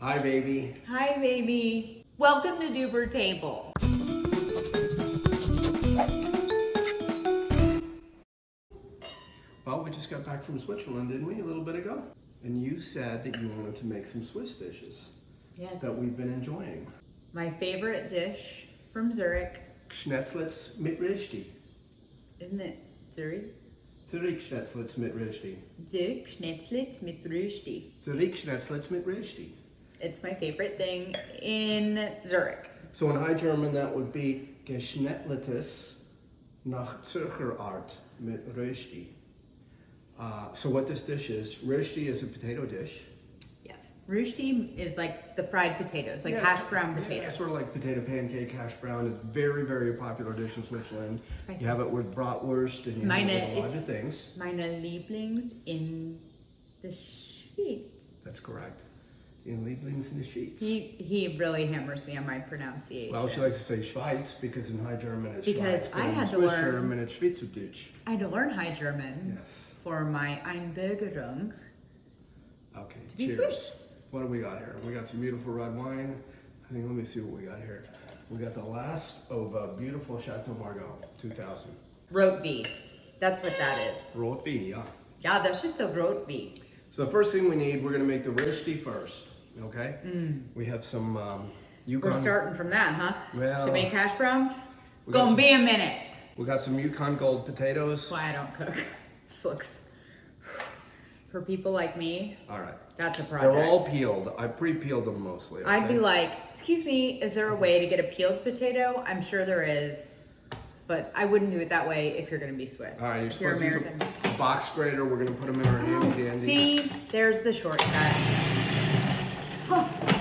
Hi, baby. Hi, baby. Welcome to Deuber Table. Well, we just got back from Switzerland, didn't we, a little bit ago? And you said that you wanted to make some Swiss dishes. Yes. That we've been enjoying. My favorite dish from Zurich. Tzlets mit Rösti. Isn't it Zurich? Zurich Tzlets mit Rösti. Zurich Schnetzlet mit Rösti. Zurich Tzlets mit Rösti. It's my favorite thing in Zurich. So in High German, that would be geschnetzeltes nach Zürcher Art mit Rösti. So what this dish is, Rösti is a potato dish. Yes. Rösti is like the fried potatoes, like hash brown potatoes. Yeah, sort of like potato pancake, hash brown. It's very, very popular dish in Switzerland. You have it with bratwurst and you have it with a lot of things. Meine Lieblings in the Schweiz. That's correct. In Lieblings in the Sheets. He really hammers me on my pronunciation. Well, she likes to say Schweiz because in High German it's because Schweiz. I had to Swiss learn German it's Schweizerdeutsch. I had to learn High German for my Einbürgerung. Okay, to be cheers. Swiss. What do we got here? We got some beautiful red wine. I think, let me see what we got here. We got the last of a beautiful Chateau Margaux 2000. Rotwein. That's what that is. Rotwein, yeah. Yeah, that's just a Rotwein. So the first thing we need, we're gonna make the Rösti first, okay? We have some Yukon. We're starting from that, huh? Well, to make hash browns? we got Gonna be a minute. We got some Yukon Gold potatoes. That's why I don't cook. This looks, for people like me, All right. that's a project. They're all peeled. I pre-peeled them mostly. Okay? I'd be like, excuse me, is there a way to get a peeled potato? I'm sure there is, but I wouldn't do it that way if you're gonna be Swiss. All right, you're If supposed to use American. a box grater. We're gonna put them in our handy dandy. See, there's the shortcut.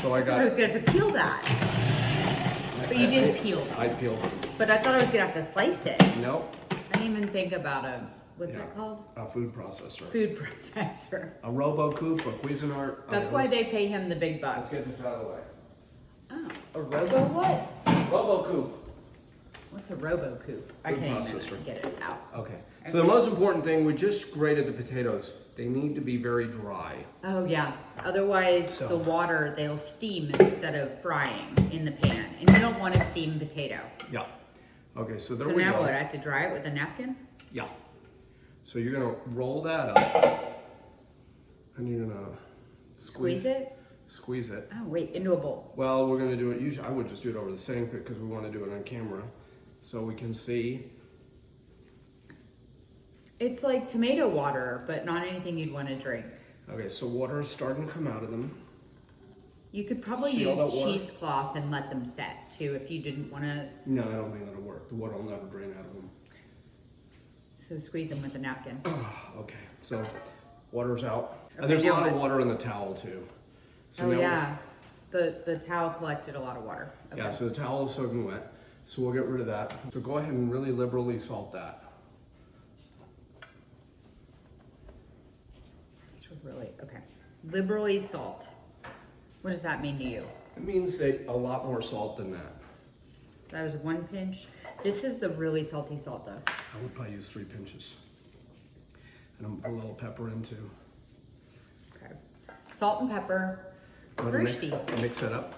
So I I was got. gonna have to peel that. But you did peel them. I peeled them. But I thought I was gonna have to slice it. Nope. I didn't even think about what's Yeah. that called? A food processor. Food processor. A RoboCoupe, a Cuisinart. That's why they pay him the big Let's bucks. get this out of the way. Oh, a robo what? RoboCoupe. What's a robo coupe? I Food can't processor. even get it out. Okay. So the most important thing, we just grated the potatoes. They need to be very dry. Oh yeah. Otherwise, So- the water they'll steam instead of frying in the pan, and you don't want a steamed potato. Yeah. Okay, so there So we now go. what? I have to dry it with a napkin. Yeah. So you're gonna roll that up. And you're gonna Squeeze it. Squeeze it. Oh wait, into a bowl. Well, we're gonna do it, usually I would just do it over the sink because we wanna do it on camera. So we can see. It's like tomato water, but not anything you'd want to drink. Okay, so water is starting to come out of them. You could probably See all that use water? cheesecloth and let them set too if you didn't want to. No, I don't think that'll work. The water will never drain out of them. So squeeze them with a napkin. Okay, so water's out. Okay, And there's a now lot of what? water in the towel too. So Oh now yeah, the towel collected a lot of water. Okay. Yeah, so the towel is soaking wet. So we'll get rid of that. So go ahead and really liberally salt that. It's really okay. Liberally salt. What does that mean to you? It means that a lot more salt than that. That was 1 pinch. This is the really salty salt though. I would probably use 3 pinches. And I'm put a little pepper in too. Okay. Salt and pepper. Want to Rösti. mix that up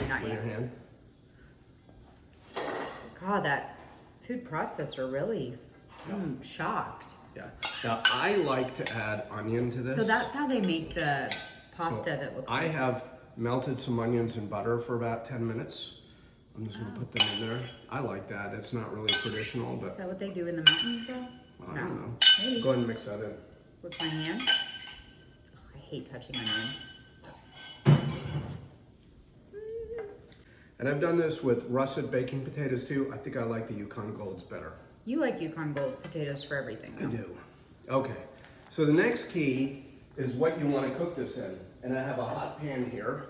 Not with your yet. hand. God, that food processor really. I'm shocked. Yeah. Now I like to add onion to this. So that's how they make the pasta So that looks I like have melted some onions in butter for about 10 minutes. I'm just gonna put them in there. I like that. It's not really traditional, this. but Is that what they do in the mountains though? I don't know. Maybe. Go ahead and mix that in. With my hand? Oh, I hate touching onions. And I've done this with russet baking potatoes too. I think I like the Yukon Golds better. You like Yukon Gold potatoes for everything. I though. do. Okay, so the next key is what you want to cook this in. And I have a hot pan here,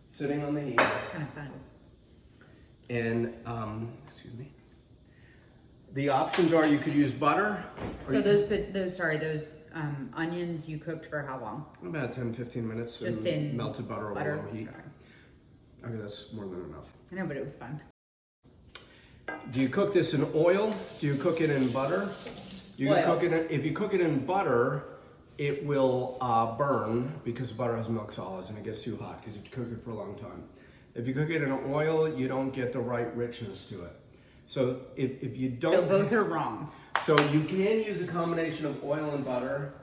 sitting on the heat. It's kind of fun. And, excuse me. The options are you could use butter. Or So you those onions you cooked for how long? about 10, 15 minutes Just in in melted butter over butter? low heat. Okay. Okay, that's more than enough. I know, but it was fun. Do you cook this in oil? Do you cook it in butter? You can Oil. cook it in, if you cook it in butter, it will burn because butter has milk solids and it gets too hot because you have to cook it for a long time. If you cook it in oil, you don't get the right richness to it. So if you don't... So both are wrong. So you can use a combination of oil and butter,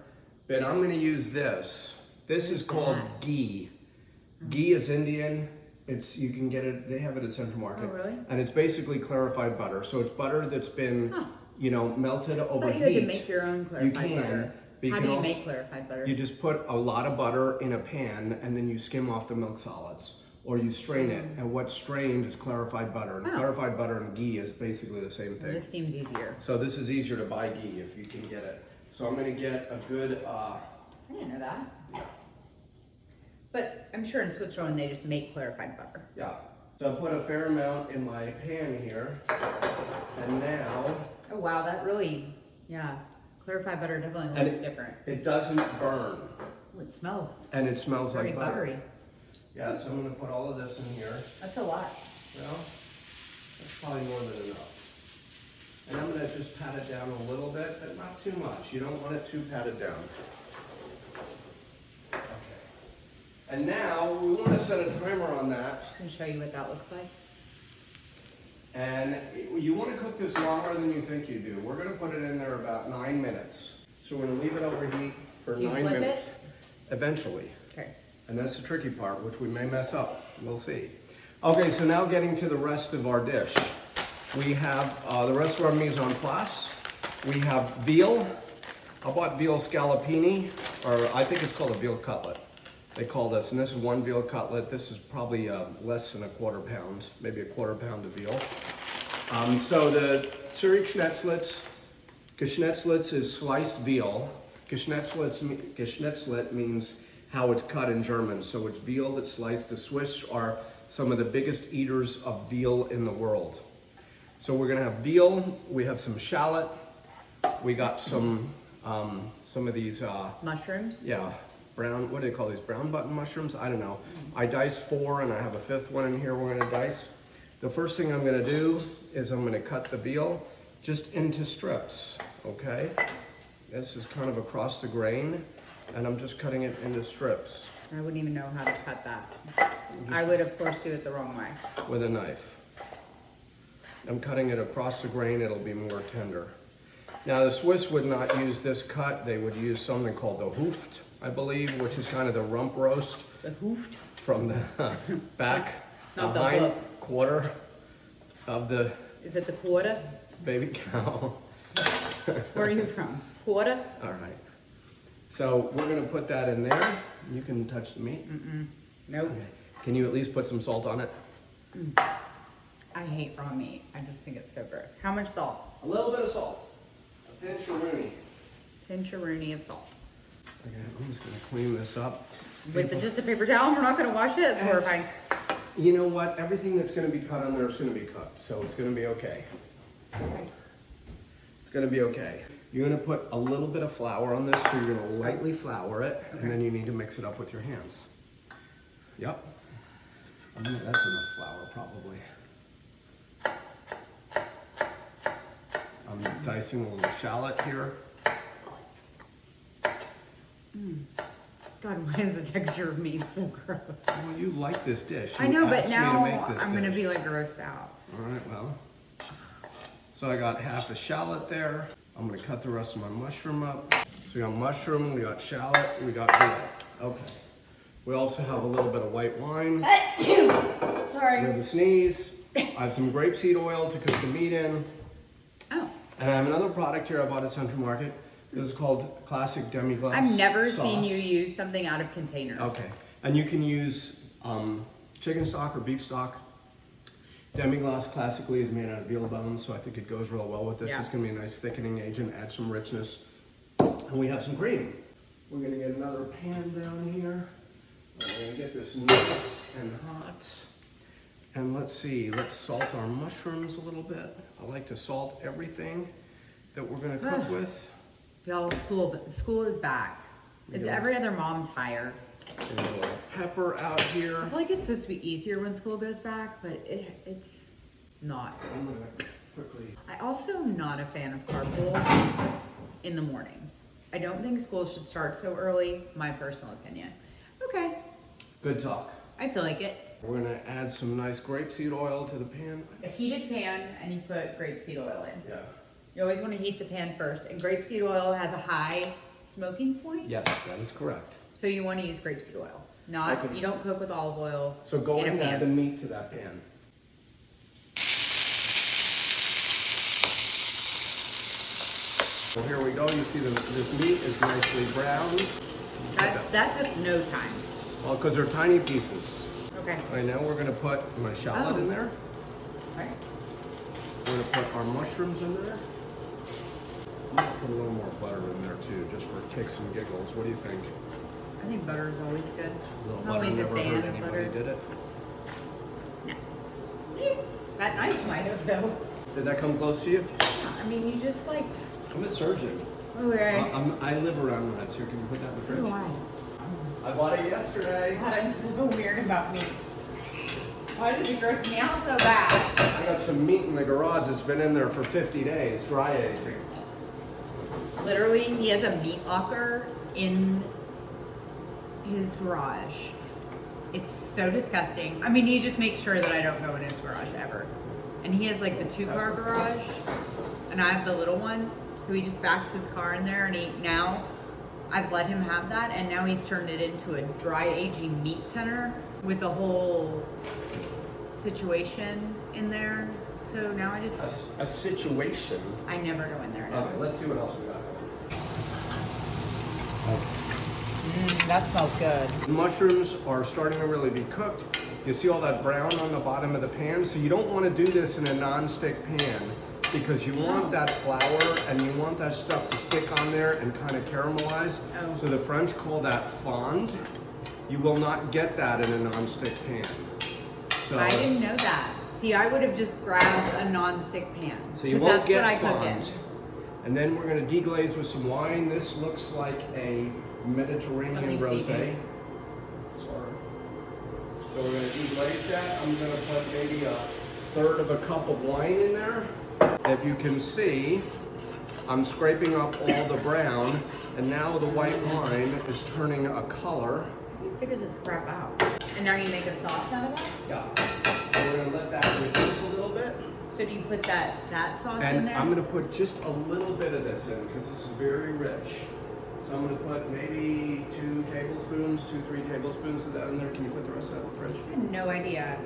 but I'm going to use this. This is called ghee. Ghee is Indian. You can get it, they have it at Central Market. Oh, really? And it's basically clarified butter. So it's butter that's been, melted over I thought you heat. had to make your own clarified butter. How do you also make clarified butter? You just put a lot of butter in a pan and then you skim off the milk solids. Or you strain it, and what's strained is clarified butter. And clarified butter and ghee is basically the same thing. This seems easier. So this is easier to buy ghee if you can get it. So I'm gonna get a good... I didn't know that. But I'm sure in Switzerland they just make clarified butter. Yeah. So I put a fair amount in my pan here. And now... Oh wow, that really, clarified butter definitely looks different. It doesn't burn. Oh, it smells And it smells very like butter. buttery. Yeah, so I'm gonna put all of this in here. That's a lot. Well, that's probably more than enough. And I'm gonna just pat it down a little bit, but not too much. You don't want it too patted down. Okay. And now we want to set a timer on that. Just gonna show you what that looks like. And you want to cook this longer than you think you do. We're gonna put it in there about 9 minutes. So we're gonna leave it overheat for Do you 9 flip minutes. it? Eventually. Okay. And that's the tricky part, which we may mess up. We'll see. Okay, so now getting to the rest of our dish. We have the rest of our mise en place. We have veal. I bought veal scallopini, or I think it's called a veal cutlet. They call this, and this is one veal cutlet. This is probably less than a quarter pound, maybe a quarter pound of veal. So the Zurich Schnetzlets, Geschnetzlets is sliced veal. Geschnetzlet means how it's cut in German. So it's veal that's sliced. The Swiss are some of the biggest eaters of veal in the world. So we're gonna have veal, we have some shallot, we got some of these... Mushrooms? Yeah, brown, what do they call these? Brown button mushrooms? I don't know. I diced 4 and I have a 5th one in here we're gonna dice. The first thing I'm gonna do is I'm gonna cut the veal just into strips, okay? This is kind of across the grain. And I'm just cutting it into strips. I wouldn't even know how to cut that. I would, of course, do it the wrong way. With a knife. I'm cutting it across the grain, it'll be more tender. Now the Swiss would not use this cut, they would use something called the Hooft, I believe, which is kind of the rump roast. The Hooft? From the back, Not the behind hoof. quarter of the Is it the quarter? baby cow. Where are you from? Quarter? All right. So we're gonna put that in there. You can touch the meat. Nope. Okay. Can you at least put some salt on it? I hate raw meat. I just think it's so gross. How much salt? A little bit of salt. A pinch of rooney. Pinch-a-rooney of salt. Okay, I'm just gonna clean this up. With just a paper towel, we're not gonna wash it. It's horrifying. You know what? Everything that's gonna be cut on there is gonna be cut, so it's gonna be okay. It's gonna be okay. You're gonna put a little bit of flour on this, so you're gonna lightly flour it, and then you need to mix it up with your hands. Yep. I think that's enough flour, probably. I'm dicing a little shallot here. God, why is the texture of meat so gross? Well, you like this dish. I know, You but asked me to now make this I'm gonna dish. be like grossed out. All right, well. So I got half a shallot there. I'm gonna cut the rest of my mushroom up. So we got mushroom, we got shallot, we got veal. Okay. We also have a little bit of white wine. We Sorry. have a sneeze. I have some grapeseed oil to cook the meat in. Oh. And I have another product here I bought at Central Market. This is called Classic Demi-Glace I've never sauce. seen you use something out of containers. Okay. And you can use chicken stock or beef stock. Demi-glace classically is made out of veal bones, so I think it goes real well with this. Yeah. It's gonna be a nice thickening agent, add some richness. And we have some cream. We're gonna get another pan down here. We're gonna get this nice and hot. And let's see, let's salt our mushrooms a little bit. I like to salt everything that we're gonna cook with. Y'all, school is back. Is Yeah. every other mom tired? And a little pepper out here. I feel like it's supposed to be easier when school goes back, but it's not. I'm gonna quickly. I also am not a fan of carpool in the morning. I don't think school should start so early, my personal opinion. Okay, Good talk. I feel like it. We're gonna add some nice grapeseed oil to the pan. A heated pan, and you put grapeseed oil in. Yeah. You always want to heat the pan first, and grapeseed oil has a high smoking point. Yes, that is correct. So you want to use grapeseed oil. Not, Okay. you don't cook with olive oil. So go in a ahead and add the pan. meat to that pan. So here we go. You see this meat is nicely browned. That took no time. Well, because they're tiny pieces. Okay. All right, now we're gonna put my shallot in there. Alright. We're gonna put our mushrooms in there. I'm gonna put a little more butter in there too, just for kicks and giggles. What do you think? I think butter is always good. A little I'm butter always a never fan hurt of anybody, butter. did it? No. That knife might have though. Did that come close to you? I mean, you just like. I'm a surgeon. Okay. I live around rats. Here, can you put that in the So fridge? do I. I bought it yesterday. God, I'm so weird about meat. Why does it gross me out so bad? I got some meat in the garage that's been in there for 50 days, dry aging. Literally, he has a meat locker in his garage. It's so disgusting. I mean, he just makes sure that I don't go in his garage ever. And he has like the 2-car garage, and I have the little one. So he just backs his car in there, and now I've let him have that, and now he's turned it into a dry aging meat center with a whole situation in there. So now I just A situation. I never go in there. Okay, let's see what else we got. That smells good. The mushrooms are starting to really be cooked. You see all that brown on the bottom of the pan? So you don't want to do this in a non-stick pan because you want that flour and you want that stuff to stick on there and kind of caramelize. Oh. So the French call that fond. You will not get that in a non-stick pan. So, I didn't know that. See, I would have just grabbed a non-stick pan. so you 'cause won't that's get what I cook in. fond. And then we're going to deglaze with some wine. This looks like a Mediterranean Something's rosé. beeping. Sorry. So we're going to deglaze that. I'm going to put maybe a third of a cup of wine in there. If you can see, I'm scraping up all the brown, and now the white wine is turning a color. How do you figure this crap out? And now you make a sauce out of that? Yeah. So we're going to let that reduce a little bit. So do you put that sauce in And there? I'm going to put just a little bit of this in because this is very rich. So I'm going to put maybe 2 tablespoons, 2-3 tablespoons of that in there. Can you put the rest of that in the fridge? I had no idea.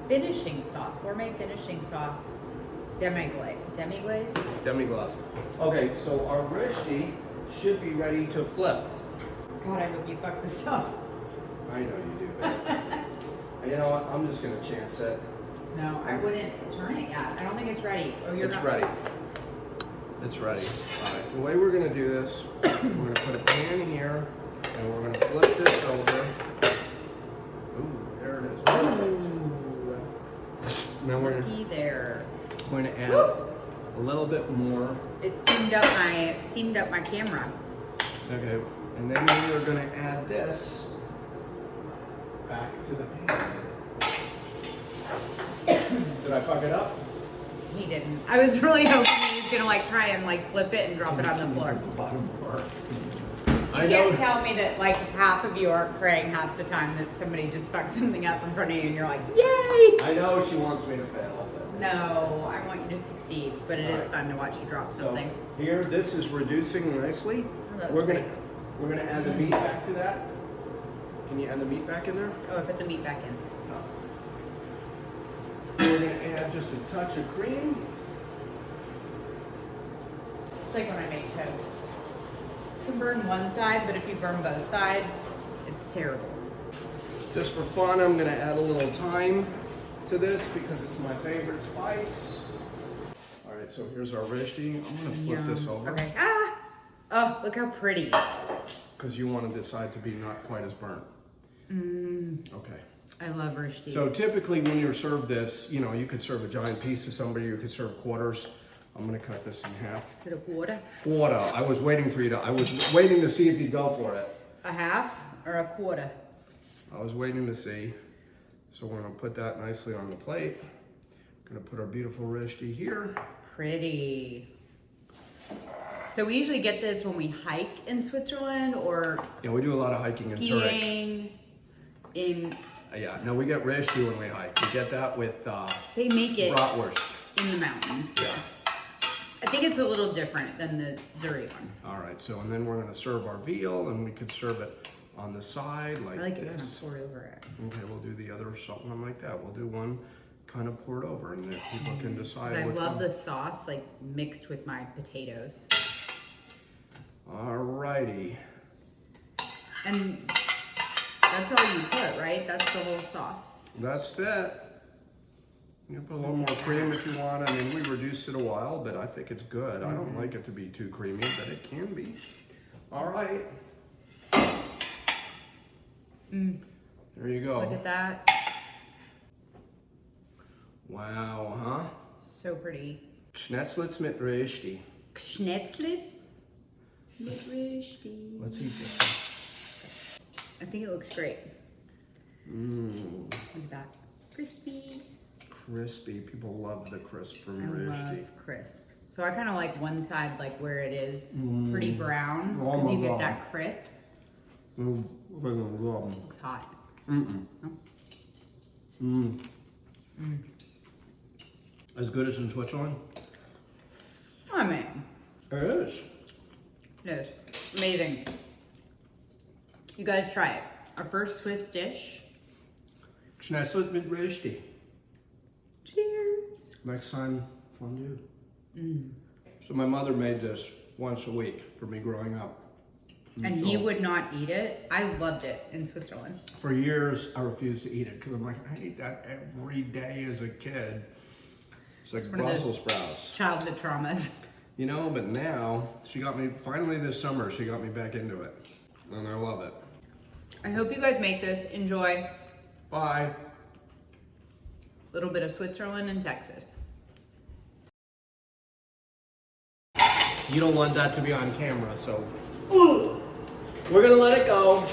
Finishing sauce, gourmet finishing sauce, demi-glaze. Demi-glace. Okay, so our rishti should be ready to flip. God, I hope you fuck this up. I know you do, babe. And you know what? I'm just going to chance it. No, I wouldn't turn it yet. I don't think it's ready. Oh, you're It's not. ready. It's ready. All right, the way we're going to do this, we're going to put a pan here, and we're going to flip this over. Ooh, there it is. Perfect. Now we're Looky there. going to add a little bit more. It steamed up my camera. Okay, and then we are going to add this back to the pan. Did I fuck it up? He didn't. I was really hoping he was gonna like try and like flip it and drop it on the floor. The bottom part. You I can't know. tell me that like half of you aren't praying half the time that somebody just fucks something up in front of you and you're like, yay! I know she wants me to fail. No, I want you to succeed, but it is Alright. fun to watch you drop So something. here, this is reducing nicely. Oh, that's We're gonna great. we're gonna add the meat back to that. Can you add the meat back in there? Oh, I put the meat back in. No. We're gonna add just a touch of cream. It's like when I make toast. You can burn one side, but if you burn both sides, it's terrible. Just for fun, I'm gonna add a little thyme to this because it's my favorite spice. All right, so here's our rishti. I'm gonna flip this Yum. over Okay. Ah! Oh, look how pretty. because you wanted this side to be not quite as burnt. Okay. I love rishti. So typically when you're served this, you know, you could serve a giant piece to somebody, you could serve quarters. I'm gonna cut this in half. to the quarter. Quarter. I was waiting for you to, I was waiting to see if you'd go for it. A half or a quarter? I was waiting to see. So we're gonna put that nicely on the plate. Gonna put our beautiful rishti here. Pretty. So we usually get this when we hike in Switzerland or Yeah, we do a lot of hiking in Zurich. skiing. Yeah, no, we get Rishti when we hike. We get that with They make it bratwurst. in the mountains. Yeah. I think it's a little different than the Zurich one. All right, so and then we're gonna serve our veal, and we could serve it on the side like, I like it kind of this. poured over it. Okay, we'll do the other one like that. We'll do one kind of poured over, and then people can decide 'Cause I which love one. the sauce like mixed with my potatoes. All righty. And that's all you put, right? That's the whole sauce. That's it. You can put a little more cream if you want. I mean, we reduced it a while, but I think it's good. I don't like it to be too creamy, but it can be. All right. There you go. Look at that. Wow, huh? It's so pretty. Tzlets mit Rishti. Tzlets mit Rishti. Let's eat this one. I think it looks great. Mmm, Look at that. Crispy. crispy. People love the crisp from I Rishti. love crisp. So I kind of like one side like where it is pretty brown Oh because my you get God. that crisp. Looks hot. As good as in Switzerland? I mean, It is. it is amazing. You guys try it. Our first Swiss dish. Tzlets mit Rishti. Cheers. Next time, fondue. So my mother made this once a week for me growing up. And he would not eat it. I loved it in Switzerland. For years, I refused to eat it because I'm like, I ate that every day as a kid. It's like one of those- Brussels sprouts. Childhood traumas. You know, but now, she got me, finally this summer, she got me back into it. And I love it. I hope you guys make this. Enjoy. Bye. A little bit of Switzerland and Texas. You don't want that to be on camera, so we're gonna let it go.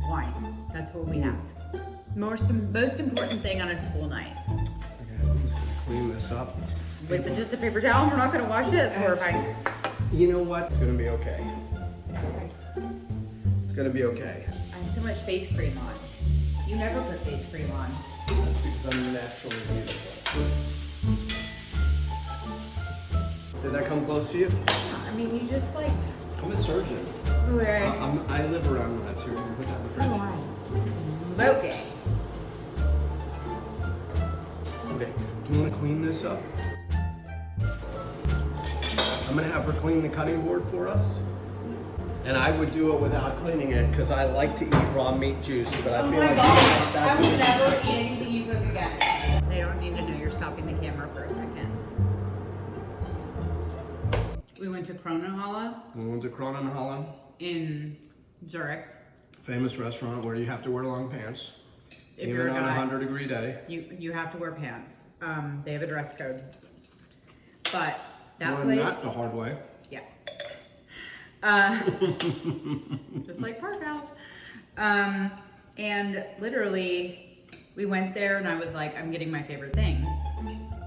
Wine. That's what we have. Most important thing on a school night. Okay, I'm just gonna clean this up. With just a paper towel, we're not gonna wash it. It's horrifying. You know what? It's gonna be okay. It's gonna be okay. I have so much face cream on. You never put face cream on. That's because I'm naturally beautiful. Did that come close to you? I mean, you just like. I'm a surgeon. Where? I live around that too. Put that in the So fridge. do I. Smoking. Okay, do you want to clean this up? I'm gonna have her clean the cutting board for us. And I would do it without cleaning it because I like to eat raw meat juice, but I feel like you don't want that I to would be- never eat anything you cook again. They don't need to know you're stopping the camera for a second. We went to Kronenhalle We went to Kronenhalle, in Zurich. famous restaurant where you have to wear long pants. If Even you're a on a guy, 100-degree day. you have to wear pants. They have a dress code. But that Learned place, that the hard way. yeah. Just like Park House. And literally, we went there and I was like, I'm getting my favorite thing.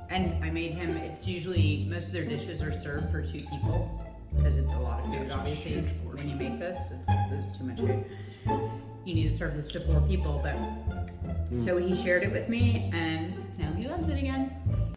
And I made him, it's usually, most of their dishes are served for 2 people because it's a lot of food, it's a obviously. huge portion. When you make this, it's too much food. You need to serve this to 4 people, but so he shared it with me and now he loves it again.